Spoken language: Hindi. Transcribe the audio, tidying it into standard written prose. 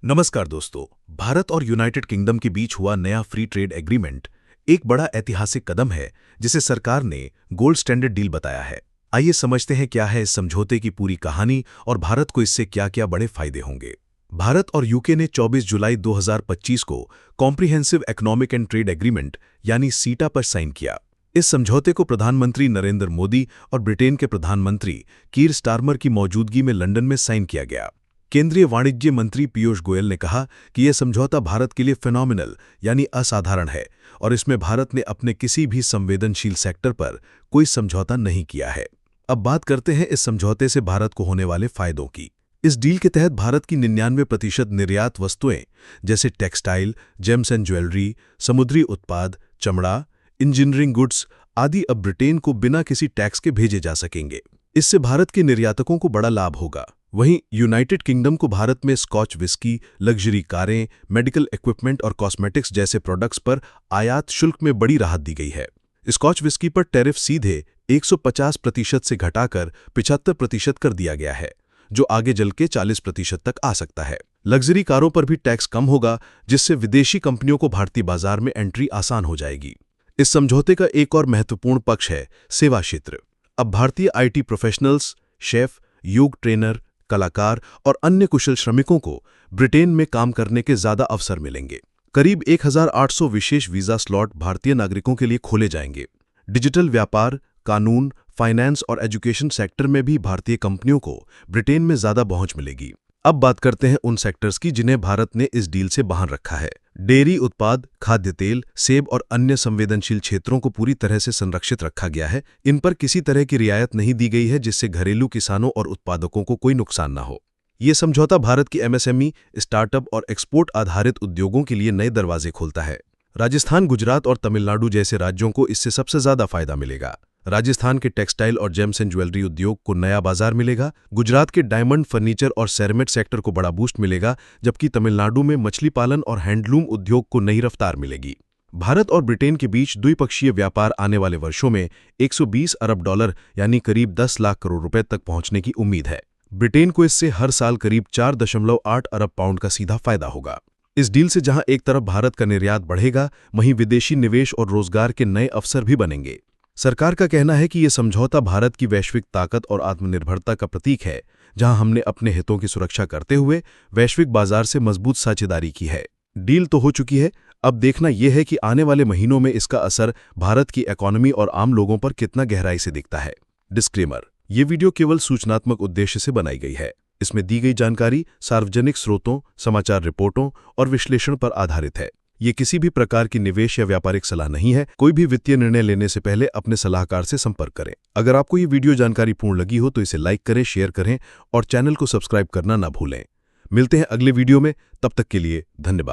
नमस्कार दोस्तों। भारत और यूनाइटेड किंगडम के बीच हुआ नया फ्री ट्रेड एग्रीमेंट एक बड़ा ऐतिहासिक कदम है जिसे सरकार ने गोल्ड स्टैंडर्ड डील बताया है। आइए समझते हैं क्या है इस समझौते की पूरी कहानी और भारत को इससे क्या क्या बड़े फायदे होंगे। भारत और यूके ने 24 जुलाई 2025 को comprehensive economic and trade agreement यानी सीटा पर साइन किया। इस समझौते को प्रधानमंत्री नरेंद्र मोदी और ब्रिटेन के प्रधानमंत्री कीर स्टारमर की मौजूदगी में लंदन में साइन किया गया। केंद्रीय वाणिज्य मंत्री पीयूष गोयल ने कहा कि यह समझौता भारत के लिए फिनोमिनल यानी असाधारण है और इसमें भारत ने अपने किसी भी संवेदनशील सेक्टर पर कोई समझौता नहीं किया है। अब बात करते हैं इस समझौते से भारत को होने वाले फायदों की। इस डील के तहत भारत की 99% निर्यात वस्तुएं जैसे टेक्सटाइल, जेम्स एंड ज्वेलरी, समुद्री उत्पाद, चमड़ा, इंजीनियरिंग गुड्स आदि अब ब्रिटेन को बिना किसी टैक्स के भेजे जा सकेंगे। इससे भारत के निर्यातकों को बड़ा लाभ होगा। वहीं यूनाइटेड किंगडम को भारत में स्कॉच विस्की, लग्जरी कारें, मेडिकल इक्विपमेंट और कॉस्मेटिक्स जैसे प्रोडक्ट्स पर आयात शुल्क में बड़ी राहत दी गई है। स्कॉच विस्की पर टैरिफ सीधे 150% से घटाकर 75% कर दिया गया है, जो आगे जल के 40% तक आ सकता है। लग्जरी कारों पर भी टैक्स कम होगा, जिससे विदेशी कंपनियों को भारतीय बाजार में एंट्री आसान हो जाएगी। इस समझौते का एक और महत्वपूर्ण पक्ष है सेवा क्षेत्र। अब भारतीय आईटी प्रोफेशनल्स, शेफ, योग ट्रेनर, कलाकार और अन्य कुशल श्रमिकों को ब्रिटेन में काम करने के ज्यादा अवसर मिलेंगे। करीब 1800 विशेष वीजा स्लॉट भारतीय नागरिकों के लिए खोले जाएंगे। डिजिटल व्यापार, कानून, फाइनेंस और एजुकेशन सेक्टर में भी भारतीय कंपनियों को ब्रिटेन में ज्यादा पहुंच मिलेगी। अब बात करते हैं उन सेक्टर्स की जिन्हें भारत ने इस डील से बाहर रखा है। डेयरी उत्पाद, खाद्य तेल, सेब और अन्य संवेदनशील क्षेत्रों को पूरी तरह से संरक्षित रखा गया है। इन पर किसी तरह की रियायत नहीं दी गई है, जिससे घरेलू किसानों और उत्पादकों को कोई नुकसान न हो। ये समझौता भारत की एमएसएमई, स्टार्टअप और एक्सपोर्ट आधारित उद्योगों के लिए नए दरवाजे खोलता है। राजस्थान, गुजरात और तमिलनाडु जैसे राज्यों को इससे सबसे ज्यादा फायदा मिलेगा। राजस्थान के टेक्सटाइल और जेम्स एंड ज्वेलरी उद्योग को नया बाजार मिलेगा। गुजरात के डायमंड, फर्नीचर और सेरेमिक सेक्टर को बड़ा बूस्ट मिलेगा, जबकि तमिलनाडु में मछली पालन और हैंडलूम उद्योग को नई रफ्तार मिलेगी। भारत और ब्रिटेन के बीच द्विपक्षीय व्यापार आने वाले वर्षों में $120 अरब यानी करीब 10 लाख करोड़ रुपए तक पहुंचने की उम्मीद है। ब्रिटेन को इससे हर साल करीब 4.8 अरब पाउंड का सीधा फायदा होगा। इस डील से जहां एक तरफ भारत का निर्यात बढ़ेगा, वहीं विदेशी निवेश और रोजगार के नए अवसर भी बनेंगे। सरकार का कहना है कि यह समझौता भारत की वैश्विक ताकत और आत्मनिर्भरता का प्रतीक है, जहां हमने अपने हितों की सुरक्षा करते हुए वैश्विक बाजार से मजबूत साझेदारी की है। डील तो हो चुकी है, अब देखना यह है कि आने वाले महीनों में इसका असर भारत की इकोनॉमी और आम लोगों पर कितना गहराई से दिखता है। डिस्क्लेमर: ये वीडियो केवल सूचनात्मक उद्देश्य से बनाई गई है। इसमें दी गई जानकारी सार्वजनिक स्रोतों, समाचार रिपोर्टों और विश्लेषण पर आधारित है। ये किसी भी प्रकार की निवेश या व्यापारिक सलाह नहीं है। कोई भी वित्तीय निर्णय लेने से पहले अपने सलाहकार से संपर्क करें। अगर आपको ये वीडियो जानकारीपूर्ण लगी हो तो इसे लाइक करें, शेयर करें और चैनल को सब्सक्राइब करना ना भूलें। मिलते हैं अगले वीडियो में, तब तक के लिए धन्यवाद।